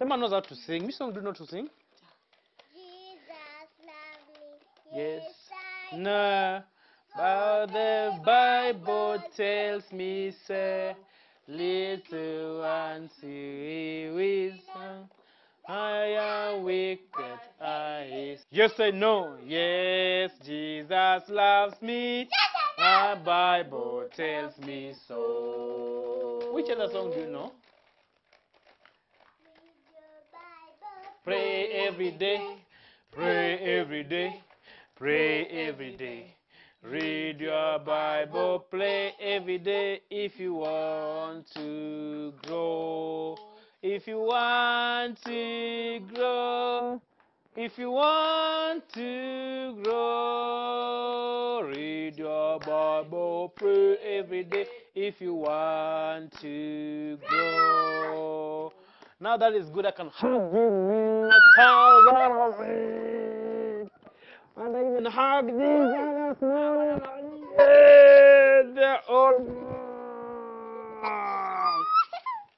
Emma knows how to sing. Which song do you know to sing? Jesus love me. Yes. No. But the Bible tells me, say, little ones see wisdom. I am wicked. Yes, I know. Yes, Jesus loves me. The Bible tells me so. Which other song do you know? Pray every day. Pray every day. Pray every day. Read your Bible, play every day if you want to grow. If you want to grow. If you want to grow. Read your Bible, pray every day if you want to grow. Now that is good, I can hug you a thousand of it. And I even hug these others now. They're all.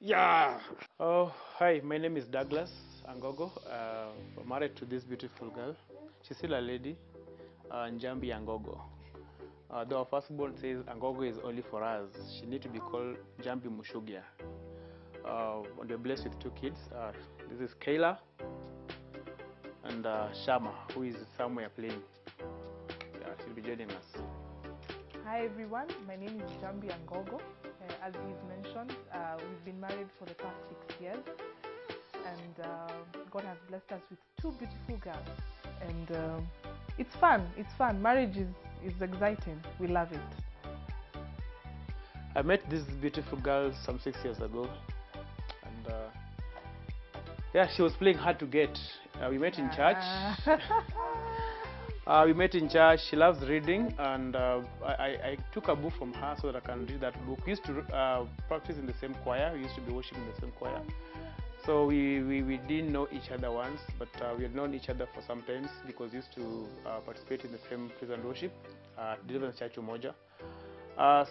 Yeah. Oh, hi. My name is Douglas Angogo. I'm married to this beautiful girl. She's still a lady. Njambi Angogo. Though our firstborn says Angogo is only for us. She needs to be called Njambi Mushugia. And we're blessed with two kids. This is Kayla and Shama, who is somewhere playing. Yeah, she'll be joining us. Hi everyone, my name is Njambi Angogo. As he's mentioned, we've been married for the past 6 years, and God has blessed us with two beautiful girls. And it's fun. Marriage is exciting. We love it. I met this beautiful girl some 6 years ago, and yeah, she was playing hard to get. We met in church. She loves reading, and I took a book from her so that I can read that book. We used to practice in the same choir. We used to be worshiping in the same choir. So we didn't know each other once, but we had known each other for some times because we used to participate in the same praise and worship at Deliverance Church Umoja.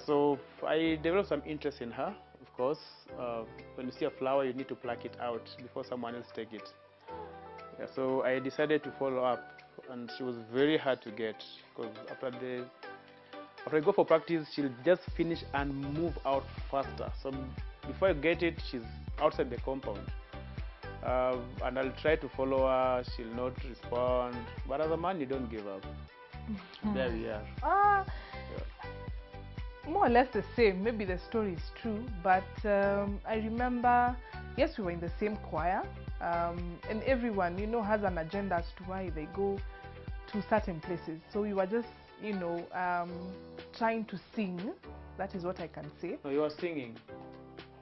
So I developed some interest in her, of course. When you see a flower, you need to pluck it out before someone else take it. Yeah, so I decided to follow up, and she was very hard to get because after I go for practice, she'll just finish and move out faster. So before I get it, she's outside the compound. And I'll try to follow her, she'll not respond. But as a man, you don't give up. There we are. Yeah. More or less the same. Maybe the story is true, but I remember, yes, we were in the same choir, and everyone, has an agenda as to why they go to certain places. So we were just, trying to sing. That is what I can say. No, you were singing.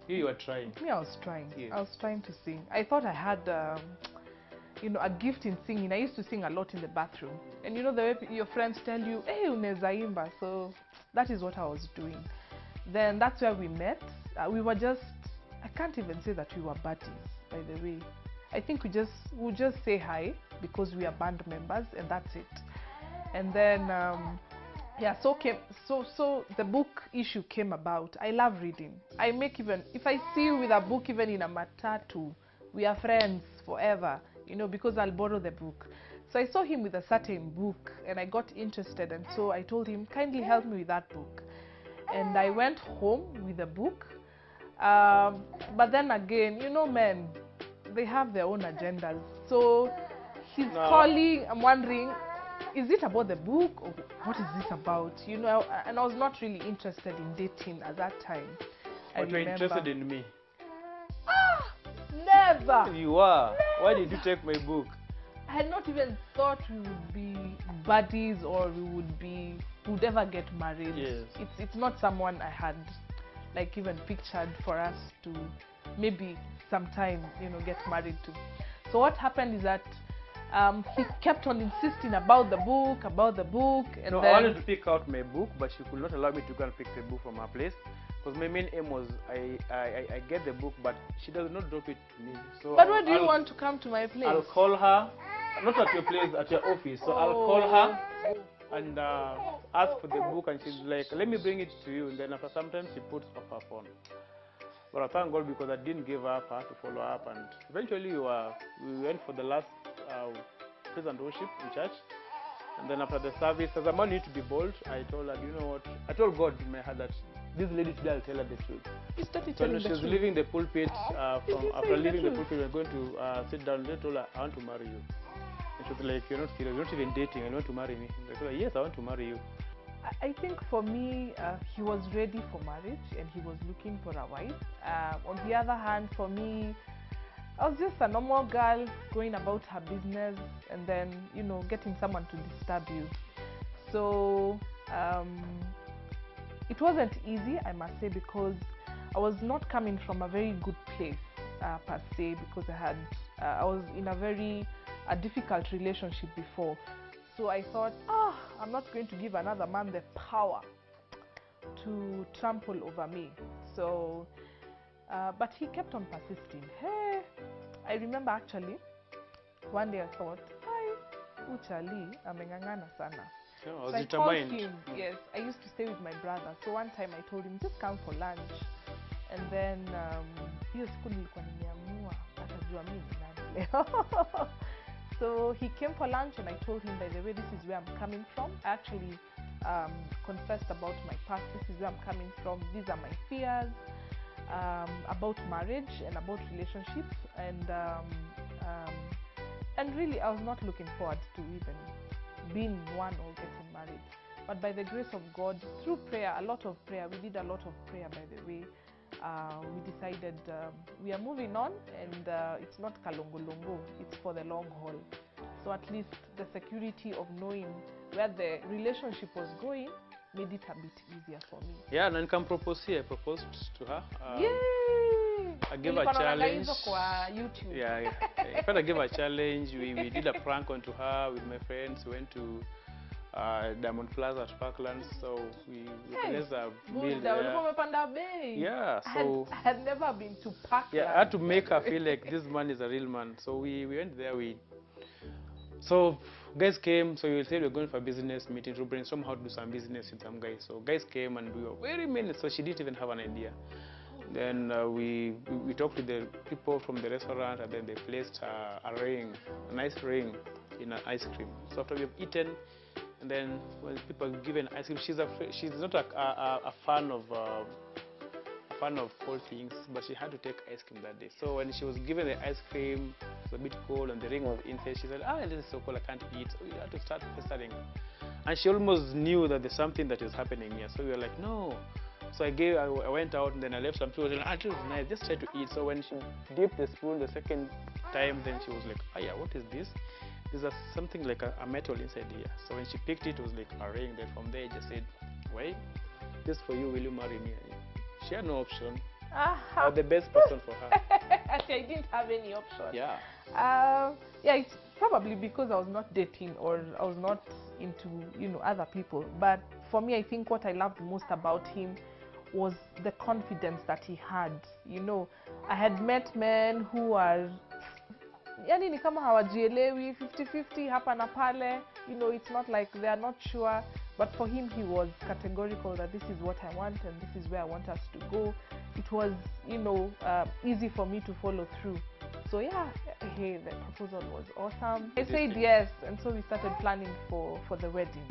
You were trying. Me, I was trying. Yes. I was trying to sing. I thought I had, a gift in singing. I used to sing a lot in the bathroom. And the way your friends tell you, hey, unaweza imba. So that is what I was doing. Then that's where we met. We were just, I can't even say that we were buddies, by the way. I think we'll just say hi because we are band members, and that's it. And then, yeah, so the book issue came about. I love reading. If I see you with a book, even in a matatu, we are friends forever, because I'll borrow the book. So I saw him with a certain book, and I got interested, and so I told him, kindly help me with that book. And I went home with the book. But then again, men, they have their own agendas. So he's calling, I'm wondering, is it about the book or what is this about? And I was not really interested in dating at that time. But you're interested in me. Never. You are. Never. Why did you take my book? I had not even thought we would be buddies or we would ever get married. Yes. It's not someone I had even pictured for us to maybe sometime get married to. So what happened is that he kept on insisting about the book, and no, then I wanted to pick out my book, but she could not allow me to go and pick the book from her place. Because my main aim was I get the book, but she does not drop it to me. So but where do you want to come to my place? I'll call her, not at your place, at your office. So I'll call her and ask for the book, and she's like, let me bring it to you. And then after some time, she puts off her phone. But I thank God because I didn't give up. I had to follow up, and eventually we went for the last praise and worship in church. And then after the service, as a man need to be bold, I told her, you know what? I told God in my heart that this lady today I'll tell her the truth. You started So telling when she the was truth. leaving the pulpit, Did you after say the leaving the truth? pulpit, we were going to sit down. I told her, I want to marry you. And she was like, you're not serious. You're not even dating. And you want to marry me? I told her, yes, I want to marry you. I think for me, he was ready for marriage and he was looking for a wife. On the other hand, for me, I was just a normal girl going about her business and then, you know, getting someone to disturb you. So it wasn't easy, I must say, because I was not coming from a very good place per se, because I was in a very difficult relationship before. So I thought, I'm not going to give another man the power to trample over me. So, but he kept on persisting. Hey, I remember actually, one day I thought, Uchali, amengangana sana. No, So I called him. Yes, I used to stay with my brother. So one time I told him, just come for lunch. And then, hiyo siku nilikuwa nimeamua atajua mimi ni nani leo. So he came for lunch and I told him, by the way, this is where I'm coming from. I actually confessed about my past. This is where I'm coming from. These are my fears about marriage and about relationships. And really, I was not looking forward to even being one or getting married. But by the grace of God, through prayer, a lot of prayer, we did a lot of prayer, by the way. We decided we are moving on, and it's not kalongolongo, it's for the long haul. So at least the security of knowing where the relationship was going made it a bit easier for me. Yeah, and I can propose here. I proposed to her. Yay! I gave her a challenge. YouTube. Yeah. In fact, I gave her a challenge. We did a prank onto her with my friends. We went to Diamond Plaza at Parklands, so we organized a meal there. Yeah, so I had never been to Parklands. Yeah, I had to make her feel like this man is a real man. So we went there. So guys came. So we said we were going for a business meeting to brainstorm how to do some business with some guys. So guys came and we were very many. So she didn't even have an idea. Then we talked to the people from the restaurant, and then they placed a ring, a nice ring, in an ice cream. So after we have eaten, and then when people are given ice cream, she's not a fan of cold things, but she had to take ice cream that day. So when she was given the ice cream, it was a bit cold, and the ring was inside. She said, this is so cold, I can't eat. So we had to start pestering. And she almost knew that there's something that is happening here. So we were like, no. So I went out, and then I left some people. It was nice, just try to eat. So when she dipped the spoon the second time, then she was like, yeah, what is this? There's something like a metal inside here. So when she picked it, it was like a ring. Then from there, I just said, wait, this for you, will you marry me? She had no option. I was the best person for her. Actually, I didn't have any option. Yeah. Yeah, it's probably because I was not dating or I was not into, other people. But for me, I think what I loved most about him was the confidence that he had. I had met men who are, yani ni kama hawajielewi, 50-50 hapa na pale. It's not like they are not sure. But for him, he was categorical that this is what I want and this is where I want us to go. It was, easy for me to follow through. So yeah, hey, the proposal was awesome. I said yes, and so we started planning for the wedding.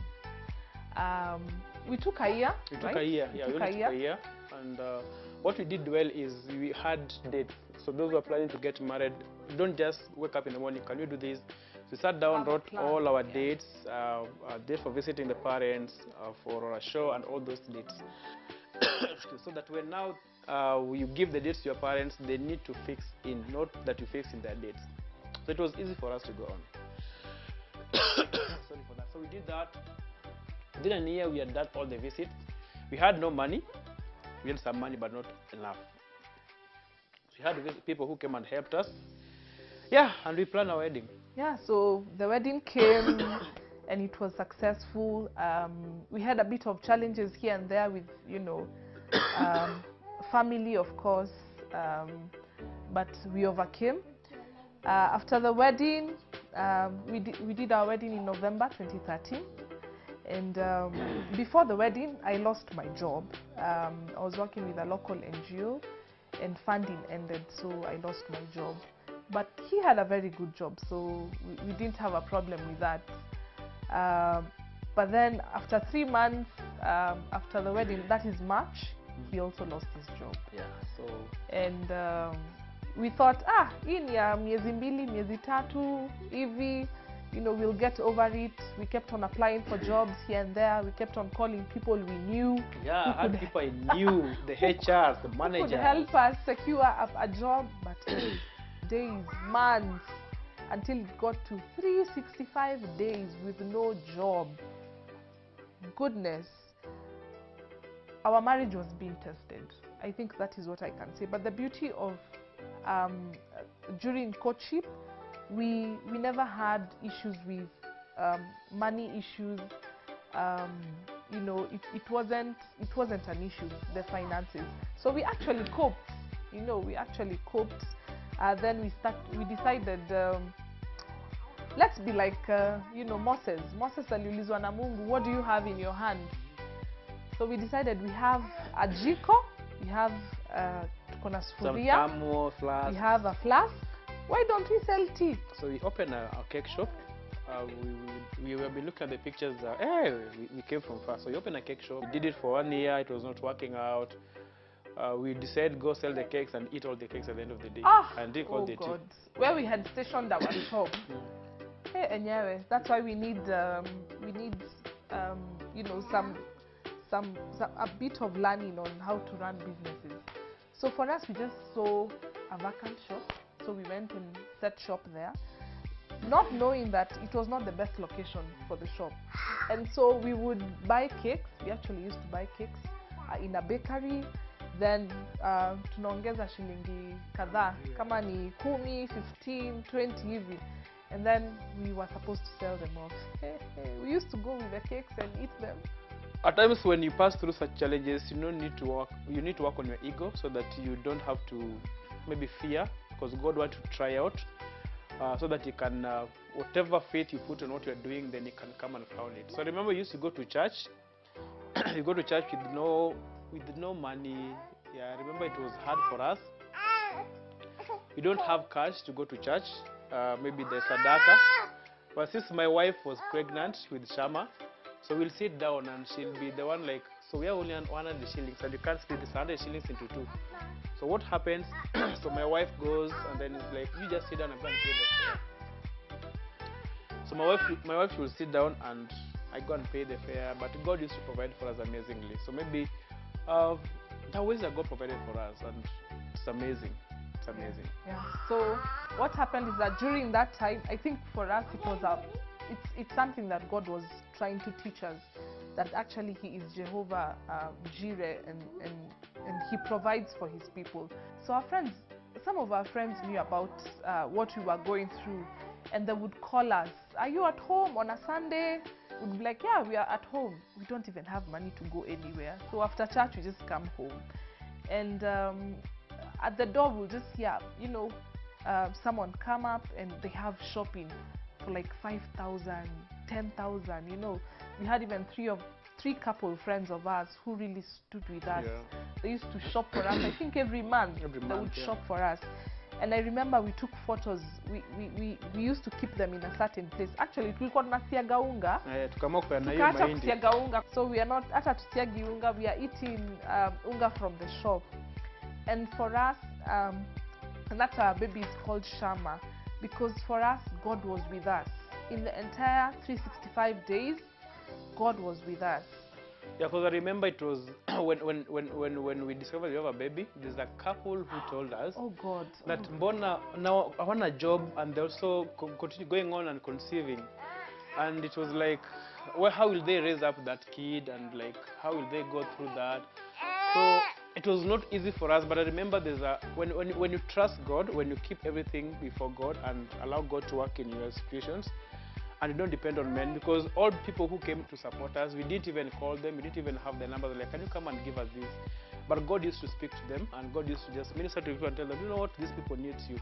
We took a year. We took a year. Yeah, we took a year. And what we did well is we had dates. So those who are planning to get married, you don't just wake up in the morning, can you do this? We sat down, wrote all our dates, date for visiting the parents, for a show, and all those dates. So that when now you give the dates to your parents, they need to fix in, not that you fix in their dates. So it was easy for us to go on. Sorry for that. So we did that. Within a year, we had done all the visits. We had no money. We had some money, but not enough. We had people who came and helped us. Yeah, and we planned our wedding. Yeah, so the wedding came and it was successful. We had a bit of challenges here and there with, family, of course, but we overcame. After the wedding, we did our wedding in November 2013. And before the wedding, I lost my job. I was working with a local NGO, and funding ended, so I lost my job. But he had a very good job, so we didn't have a problem with that. But then after 3 months after the wedding, that is March, he also lost his job. Yeah. So. And we thought, hii ni ya miezi mbili, miezi tatu hivi, you know, we'll get over it. We kept on applying for jobs here and there. We kept on calling people we knew. Yeah, I had people I knew, the HRs, the managers. Who could help us secure a job, but days, months, until it got to 365 days with no job. Goodness. Our marriage was being tested. I think that is what I can say. But the beauty of during courtship, we never had issues with money issues. You know, it wasn't an issue, the finances. So we actually coped. You know, we actually coped. Then we decided, let's be like you know, Moses. Moses aliulizwa na Mungu, what do you have in your hand? So we decided we have a jiko, we have tuko na sufuria, we have a flask. Why don't we sell tea? So we opened a cake shop. We will be looking at the pictures. Hey, we came from far. So we opened a cake shop. We did it for 1 year. It was not working out. We decided go sell the cakes and eat all the cakes at the end of the day. And drink all the tea. Where we had stationed our shop. Hey, enyewe, that's why we need you know, a bit of learning on how to run businesses. So for us, we just saw a vacant shop. So we went and set shop there, not knowing that it was not the best location for the shop. And so we would buy cakes. We actually used to buy cakes in a bakery. Then tunaongeza shilingi kadhaa, kama ni 10, 15, 20 hivi. And then we were supposed to sell them off. We used to go with the cakes and eat them. At times when you pass through such challenges, you need to work on your ego so that you don't have to maybe fear, because God wants to try out so that you can, whatever faith you put on what you're doing, then you can come and crown it. So I remember you used to go to church. You go to church with no money. Yeah, I remember it was hard for us. We don't have cash to go to church. Maybe there's a data. But since my wife was pregnant with Shama, so we'll sit down and she'll be the one like, so we are only on 100 shillings and you can't split this 100 shillings into 2. So what happens? So my wife goes and then it's like, you just sit down and go and pay the fare. So my wife will sit down and I go and pay the fare, but God used to provide for us amazingly. So maybe there are ways that God provided for us, and it's amazing. It's amazing. Yeah. So what happened is that during that time, I think for us it was it's something that God was trying to teach us, that actually He is Jehovah Jireh, and He provides for His people. So some of our friends knew about what we were going through, and they would call us, are you at home on a Sunday? We'd be like, yeah, we are at home. We don't even have money to go anywhere. So after church, we just come home. And at the door, we'll just hear, you know, someone come up and they have shopping for like 5,000, 10,000, you know. We had even three couple friends of ours who really stood with us. Yeah. They used to shop for us. I think every month they would shop for us. And I remember we took photos. We used to keep them in a certain place. Actually, tulikuwa tunasiaga unga. Tukaacha kusiaga unga. So we are not hata tusiagi unga. We are eating unga from the shop. And for us, and that's our baby is called Shama, because for us, God was with us in the entire 365 days. God was with us. Yeah, because I remember it was when we discovered we have a baby, there's a couple who told us, oh God, that Mbona now I want a job and they also continue going on and conceiving. And it was like, well, how will they raise up that kid, and like how will they go through that? So it was not easy for us, but I remember there's when you trust God, when you keep everything before God and allow God to work in your situations, and you don't depend on men, because all people who came to support us, we didn't even call them, we didn't even have their numbers, like, can you come and give us this? But God used to speak to them, and God used to just minister to people and tell them, you know what, these people need you.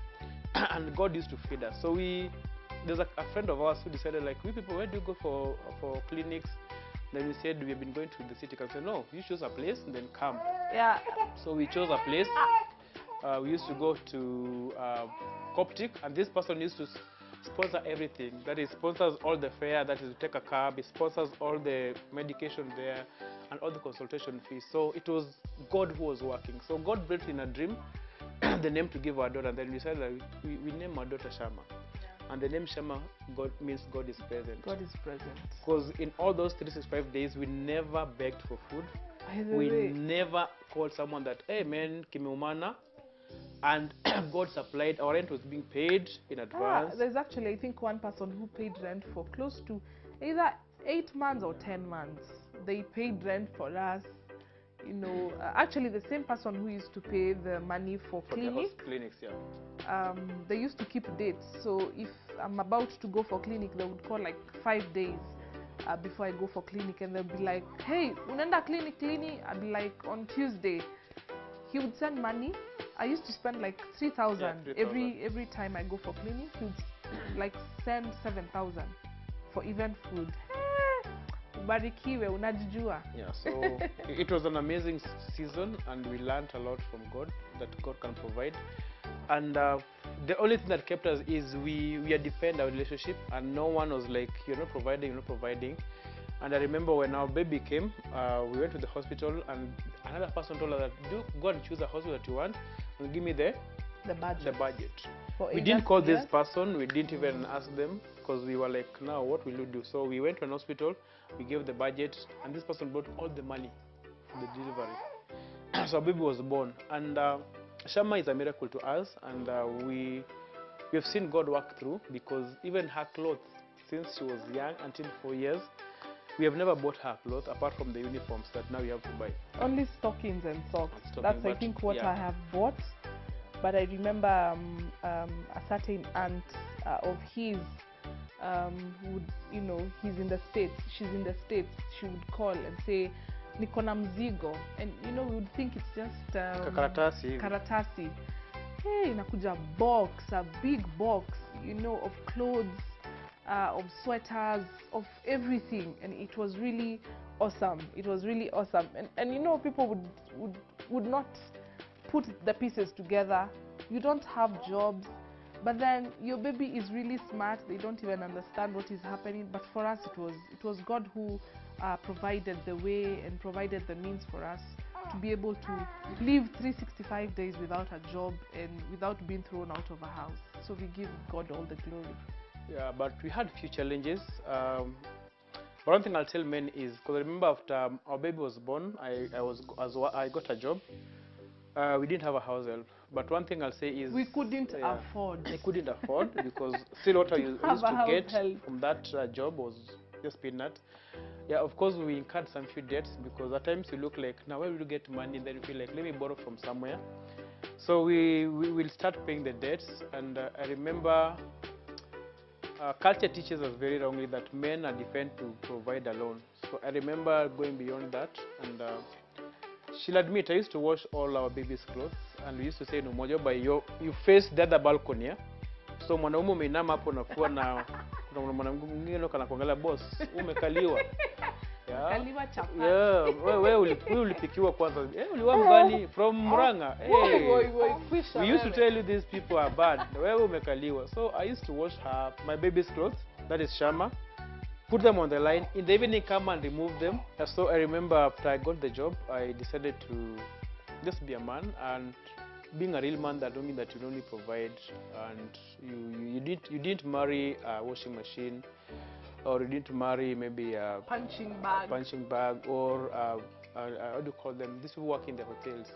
And God used to feed us. So there's a friend of ours who decided, like, we people, where do you go for clinics? Then we said, we have been going to the city. I said, no, you choose a place and then come. Yeah. So we chose a place. We used to go to Coptic, and this person used to sponsor everything. That is, sponsors all the fare, that is, take a cab, he sponsors all the medication there, and all the consultation fees. So it was God who was working. So God built in a dream the name to give our daughter, and then we said that we name our daughter Shama. And the name Shama God means God is present. God is present. Because in all those 365 days, we never begged for food. By the We way, never called someone that, hey man, kimeumana. And God supplied, our rent was being paid in advance. there's actually, I think, one person who paid rent for close to either 8 months or 10 months. They paid rent for us. You know, actually the same person who used to pay the money for clinic, clinics, yeah. they used to keep dates. So if I'm about to go for clinic, they would call like 5 days before I go for clinic, and they'll be like, hey, unaenda clinic lini? I'd be like, on Tuesday. He would send money. I used to spend like 3,000 every time I go for clinic. He would like send 7,000 for even food. Ubarikiwe, unajijua. Yeah, so it was an amazing season, and we learned a lot from God, that God can provide. And the only thing that kept us is we had defended our relationship, and no one was like, you're not providing, you're not providing. And I remember when our baby came, we went to the hospital, and another person told us that, go and choose a hospital that you want, and give me the budget. We didn't call this person, we didn't even ask them, because we were like, now what will you do? So we went to an hospital, we gave the budget, and this person brought all the money for the delivery. So our baby was born, and Shama is a miracle to us, and we have seen God work through, because even her clothes, since she was young until 4 years, we have never bought her clothes apart from the uniforms that now we have to buy. Only stockings and socks. That's, I think, what I have bought. But I remember a certain aunt of his would, you know, he's in the States, she's in the States, she would call and say, niko na mzigo. And, you know, we would think it's just karatasi. Hey, nakuja box, a big box, you know, of clothes, of sweaters, of everything. And it was really awesome. It was really awesome. And you know, people would not put the pieces together. You don't have jobs, but then your baby is really smart. They don't even understand what is happening. But for us, it was God who provided the way and provided the means for us to be able to live 365 days without a job and without being thrown out of a house. So we give God all the glory. Yeah, but we had few challenges. One thing I'll tell men is, because I remember after our baby was born, I got a job. We didn't have a house help, but one thing I'll say is we couldn't afford. I couldn't afford, because still what I used to get from that job was just peanut. Yeah, of course we incurred some few debts, because at times we look like, now where will you get money? Then we feel like, let me borrow from somewhere. So we will start paying the debts, and I remember culture teaches us very wrongly that men are defined to provide alone. So I remember going beyond that, and she'll admit, I used to wash all our baby's clothes, and we used to say, no moja, by you face the other balcony. Yeah? So mwanaume umeinama hapo nafua na kuna mwanamke mwingine kana kuangalia boss, umekaliwa. Kaliwa chapati. Yeah, wewe ulipikiwa kwanza. Uliwa mgani from Murang'a. We used to tell you these people are bad. Wewe umekaliwa. So I used to wash my baby's clothes, that is Shama, put them on the line, in the evening come and remove them. So I remember after I got the job, I decided to just be a man, and being a real man, that don't mean that you only provide, and you didn't marry a washing machine, or you didn't marry maybe a punching bag, or how do you call them? These people work in the hotels,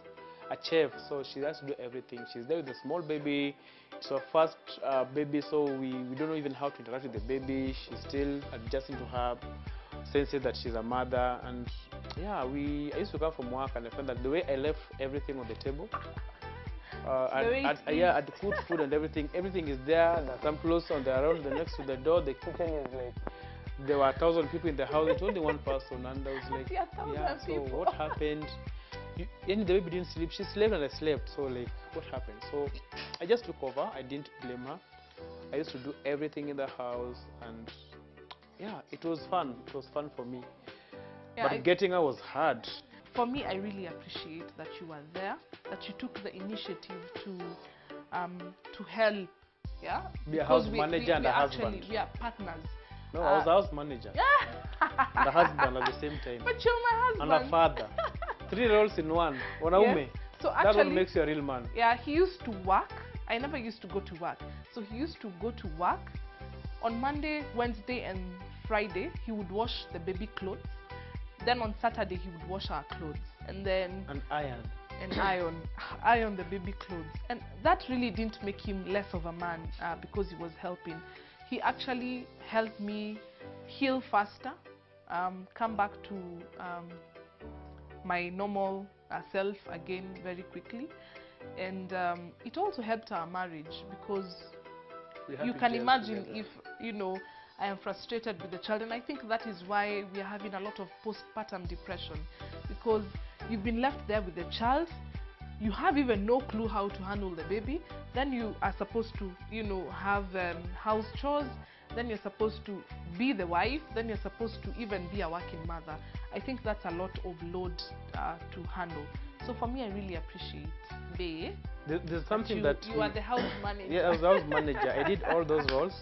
a chef. So she has to do everything. She's there with a small baby. It's her first baby, so we don't know even how to interact with the baby. She's still adjusting to her senses that she's a mother. And yeah, I used to come from work, and I found that the way I left everything on the table, I'd cook food and everything is there. There's some clothes on the around the next to the door. The kitchen is like, there were 1,000 people in the house. It's only one person, and I was like, yeah. So what happened? The baby didn't sleep. She slept and I slept. So like, what happened? So I just took over. I didn't blame her. I used to do everything in the house, and yeah, it was fun. It was fun for me. Yeah, but getting her was hard. For me, I really appreciate that you were there. that you took the initiative to help. Yeah, Be a house manager and a husband. We are partners. No, I was a house manager. And a husband at the same time. But you're my husband. And a father. 3 roles in one. Wanaume. Yes. So That actually, one makes you a real man. yeah, he used to work. I never used to go to work. So he used to go to work. On Monday, Wednesday, and Friday, he would wash the baby clothes. Then on Saturday, he would wash our clothes. And then... And iron. And iron the baby clothes. And that really didn't make him less of a man because he was helping. He actually helped me heal faster, come back to my normal self again very quickly. And it also helped our marriage because you can imagine if, you know, I am frustrated with the child, and I think that is why we are having a lot of postpartum depression, because you've been left there with the child, you have even no clue how to handle the baby, then you are supposed to, you know, have house chores, then you're supposed to be the wife, then you're supposed to even be a working mother. I think that's a lot of load to handle. So for me, I really appreciate Bae. There's something you that... You are the house manager. Yeah, I was the house manager. I did all those roles.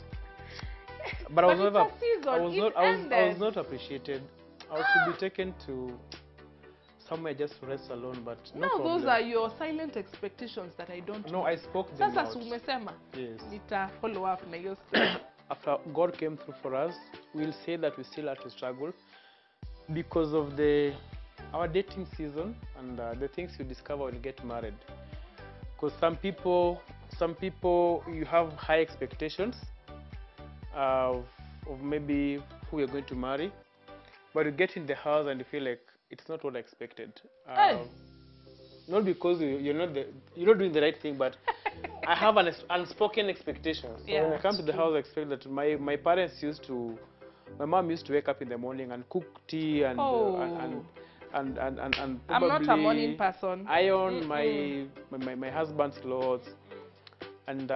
But I was it's never... a season. I was Ended. not appreciated. I was to be taken to somewhere just to rest alone, but no problem. Those are your silent expectations that I don't No, know. I spoke them Sasa out. umesema. Yes. Nita follow up na hiyo story. After God came through for us, we'll say that we still had to struggle because of our dating season and the things you discover when you get married. Because some people you have high expectations of maybe who you're going to marry, but you get in the house and you feel like it's not what I expected. Not because you're not doing the right thing, but I have an unspoken expectation. So when I come to the house, I expect that my mom used to wake up in the morning and cook tea and and probably I'm not a morning person. Iron my husband's clothes and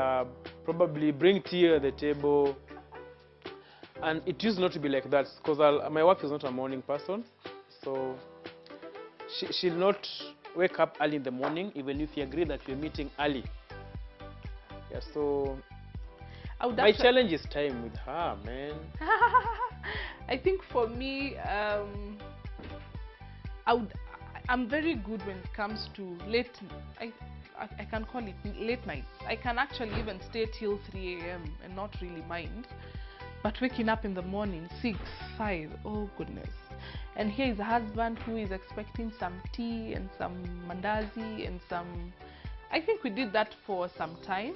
probably bring tea at the table. And it used not to be like that because my wife is not a morning person, so she'll not wake up early in the morning even if you agree that we're meeting early. Yeah, so my challenge is time with her, man. I think for me, I'm very good when it comes to late. I can call it late nights. I can actually even stay till 3 a.m. and not really mind. But waking up in the morning, 6, 5, oh goodness. And here is a husband who is expecting some tea and some mandazi and some... I think we did that for some time,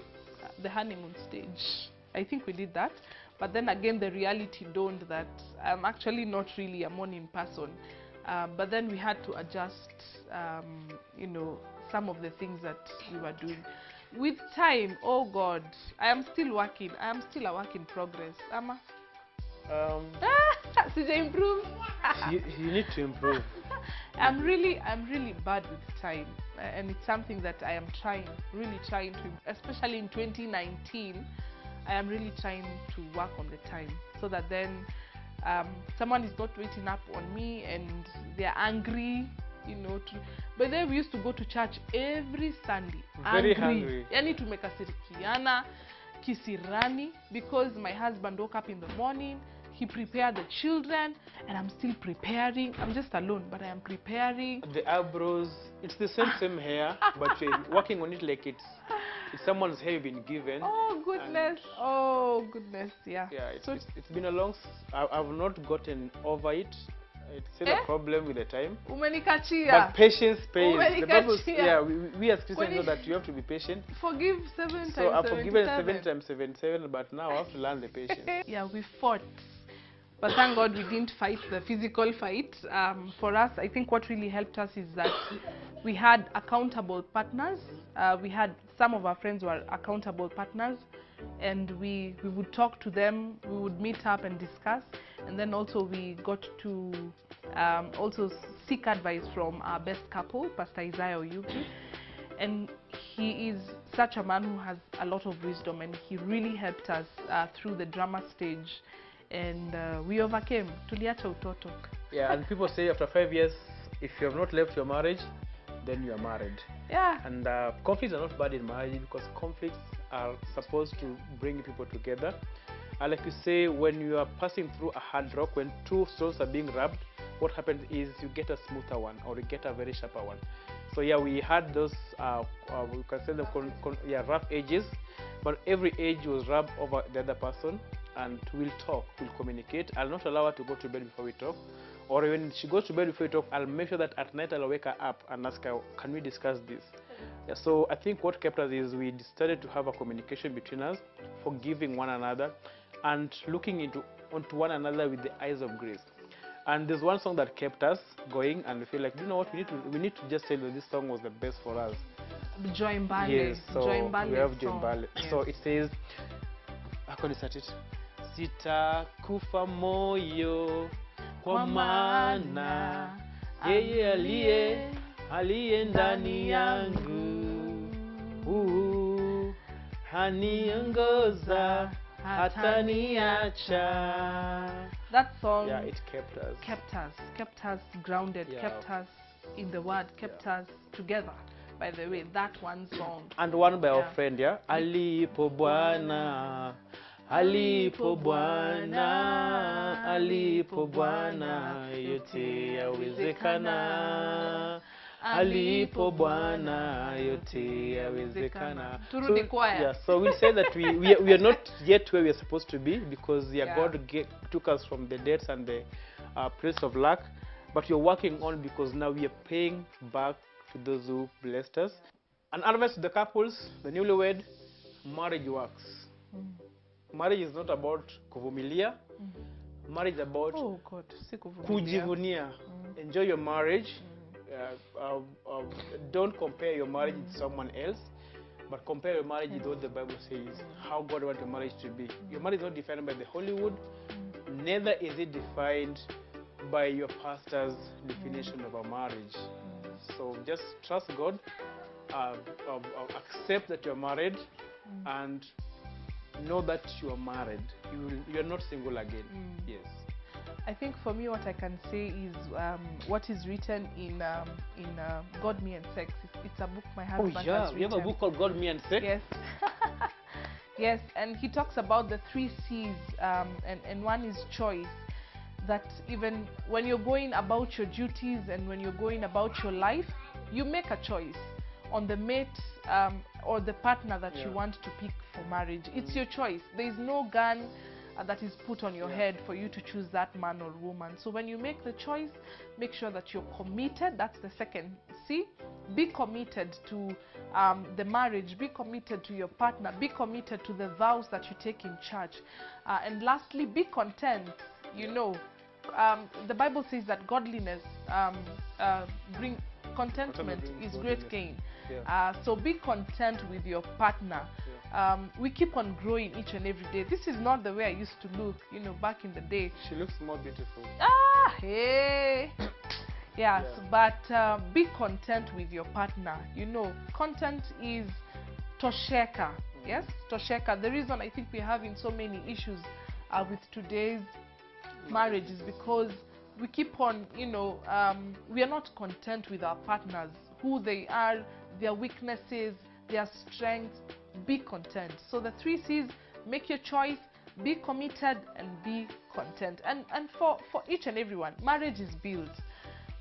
the honeymoon stage. I think we did that. But then again, the reality dawned that I'm actually not really a morning person. But then we had to adjust, you know, some of the things that we were doing. With time, oh God, I am still working. I am still a work in progress. Ama? Sija improve. You need to improve. I'm really bad with time, and it's something that I am really trying to, especially in 2019. I am really trying to work on the time so that then someone is not waiting up on me and they're angry. You know, but then we used to go to church every Sunday. Very hungry. Yani tumekasirikiana, kisirani, because my husband woke up in the morning, he prepared the children, and I'm still preparing. I'm just alone, but I am preparing. The eyebrows, it's the same hair, but we're working on it like it's someone's hair you've been given. Oh goodness! Oh goodness! Yeah. Yeah, it's been a long. I've not gotten over it. It's still a problem with the time. But patience pays. The Bible, yeah, we as Christians know that you have to be patient. Forgive 7 times 77. So I've forgiven 7 times 77, but now I have to learn the patience. Yeah, we fought. But thank God we didn't fight the physical fight. For us, I think what really helped us is that we had accountable partners. We had some of our friends were accountable partners, and we would talk to them. We would meet up and discuss, and then also we got to also seek advice from our best couple, Pastor Isaiah Oyuki. And he is such a man who has a lot of wisdom, and he really helped us through the drama stage. And we overcame. Tuliacha utoto. Yeah, and people say after 5 years, if you have not left your marriage, then you are married. Yeah. And conflicts are not bad in marriage because conflicts are supposed to bring people together. And like you say, when you are passing through a hard rock, when two stones are being rubbed, what happens is you get a smoother one or you get a very sharper one. So yeah, we had those, we can say them rough edges, but every edge was rubbed over the other person, and we'll talk, we'll communicate. I'll not allow her to go to bed before we talk. Or when she goes to bed before we talk, I'll make sure that at night I'll wake her up and ask her, can we discuss this? Yeah, so I think what kept us is we started to have a communication between us, forgiving one another, and looking onto one another with the eyes of grace. And there's one song that kept us going, and we feel like, you know what, we need to just say that this song was the best for us. Njambi. Yes, so we have song. Njambi. Yes. So it says, how can you start it? Sitakufa moyo kwa maana yeye aliye ndani yangu haniongoza hataniacha. That song, yeah, it kept us grounded, yeah, kept us in the word, kept us together. By the way, that one song. And one by our friend, yeah. Alipo Bwana, alipo Bwana, alipo Bwana, yote yawezekana. Alipo Bwana, yote yawezekana. Turudi choir. Yeah, so we say that we are not yet where we are supposed to be, because God took us from the debts and the place of lack, but we're working on, because now we are paying back to those who blessed us. An advice to the couples, the newlywed: marriage works. Marriage is not about kuvumilia. Marriage is about kujivunia. Enjoy your marriage. Don't compare your marriage with someone else, but compare your marriage with what the Bible says, how God wants your marriage to be. Your marriage is not defined by the Hollywood, neither is it defined by your pastor's definition of a marriage. So just trust God, accept that you're married, and know that you are married. You're not single again. Yes. I think for me, what I can say is what is written in God, Me and Sex. It's a book my husband has written. We have a book called God, Me and Sex. Yes. Yes, and he talks about the 3 C's, and one is choice. That even when you're going about your duties and when you're going about your life, you make a choice on the mate or the partner that you want to pick for marriage. It's your choice. There is no gun that is put on your head for you to choose that man or woman. So when you make the choice, make sure that you're committed. That's the second C. Be committed to the marriage. Be committed to your partner. Be committed to the vows that you take in church. And lastly, be content. You know, the Bible says that godliness bring contentment is great gain. So be content with your partner. We keep on growing each and every day. This is not the way I used to look, you know, back in the day. She looks more beautiful. Hey. Yes, but be content with your partner. You know, content is tosheka. Yes, tosheka. The reason I think we're having so many issues with today's marriage is because we keep on, you know, we are not content with our partners, who they are, their weaknesses, their strengths. Be content. So the 3 C's: make your choice, be committed, and be content. And for each and everyone, marriage is built.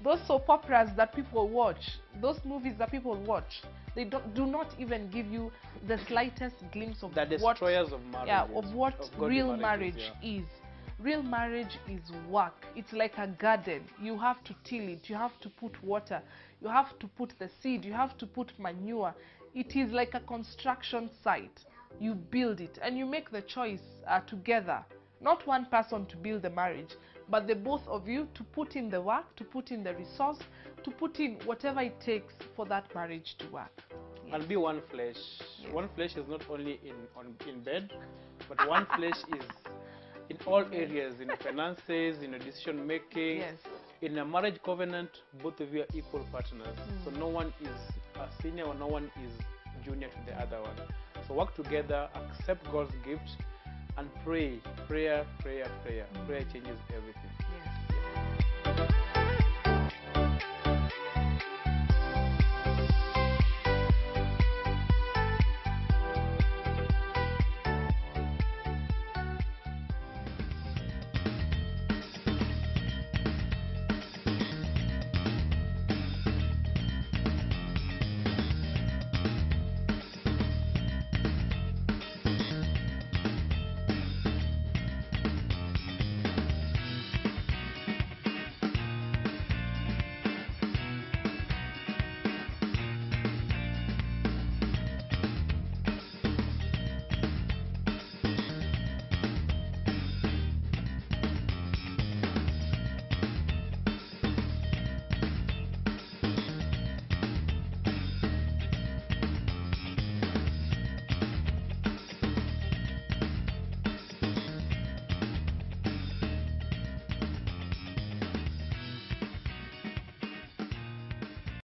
Those soap operas that people watch, those movies that people watch, they do not even give you the slightest glimpse of the destroyers of marriage. Yeah, of what real marriage is. Real marriage is work. It's like a garden. You have to till it. You have to put water. You have to put the seed. You have to put manure. It is like a construction site. You build it and you make the choice together. Not one person to build the marriage, but the both of you to put in the work, to put in the resource, to put in whatever it takes for that marriage to work. Yes. And be one flesh. Yes. One flesh is not only in bed, but one flesh is in all areas, in finances, in decision making. Yes. In a marriage covenant, both of you are equal partners. So no one is a senior or no one is junior to the other one. So work together, accept God's gift, and pray. Prayer changes everything. Yes.